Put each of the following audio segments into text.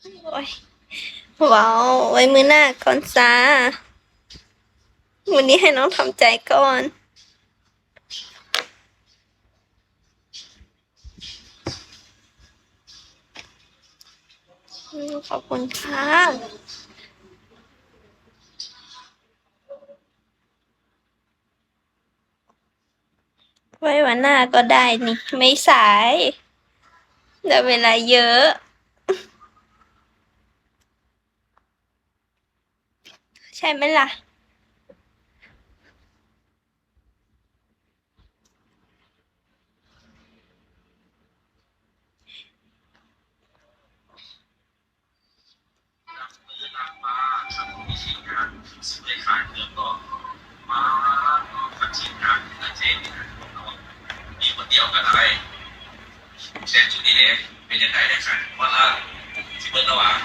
โอ้ยว้าวไว้มื้อหน้าก่อนจ้าวันนี้ให้น้องทำใจก่อนขอบคุณค่ะไว้วันหน้าก็ได้นี่ไม่สายเหลือเวลาเยอะใช่ไหมล่ะมีคนเดียวกันอะไรเช่นจุดนี้เนี่ยเป็นยังไงได้ขันวันละสิบเบิร์ระหว่าง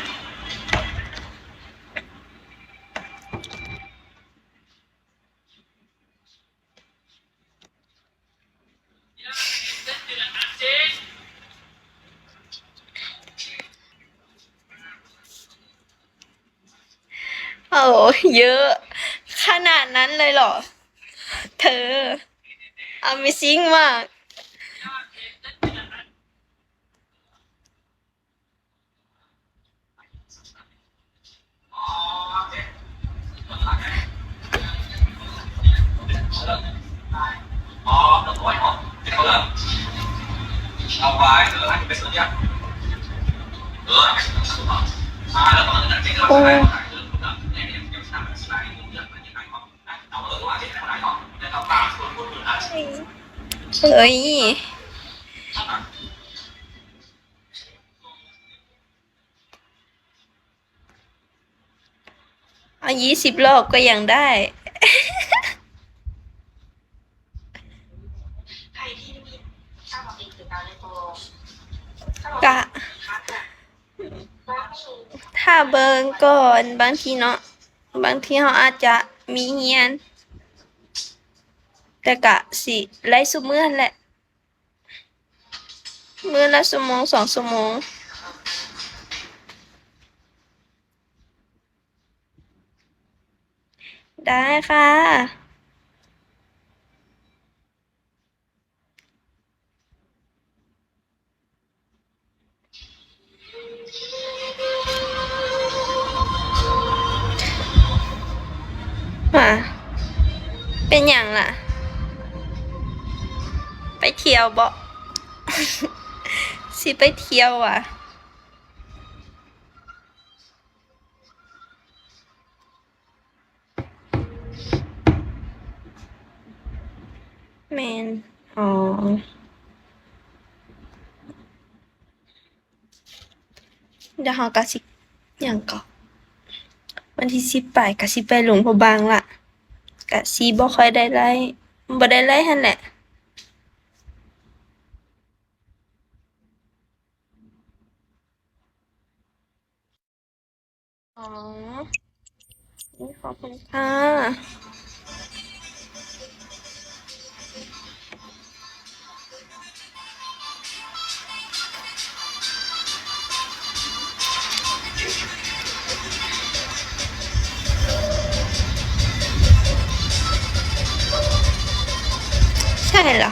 โอ้เยอะขนาดนั้นเลยเหรอเธอ Amazing มากอ๋อแล้วก็ไว้ก่อนที่เขาเริ่มเอาไว้อันนี้เป็นส่วนใหญ่แล้วก็มันจะเป็นเราได้ถ่ายเรื่องพวกนั้นเนี่ยยังทำอะไรเรื่องมันยังไงก็เอาเรื่องว่าที่ไหนก็แล้วก็ตามส่วนคนอื่นอะไร เฮ้ยเอา20 รอบก็ยังได้ กะ ถ้าเบิ่งก่อนบางทีเนาะบางทีเขาอาจจะมีเฮียน แต่กะสิไล่ซุมื้อนั่นแหละ มื้อละชั่วโมง2 ชั่วโมง ได้ค่ะ มาเป็นหยังล่ะ ไปเที่ยวบ่ สิไปเที่ยวอ่ะแมนอ๋อ เดี๋ยวเราก็สิหยังก็วันที่10ก็สิไปหลวงพระบางล่ะก็สิบ่ค่อยได้ไล่บ่ได้ไล่หั้นแหละอ๋อขอบคุณค่ะใช่เหรอ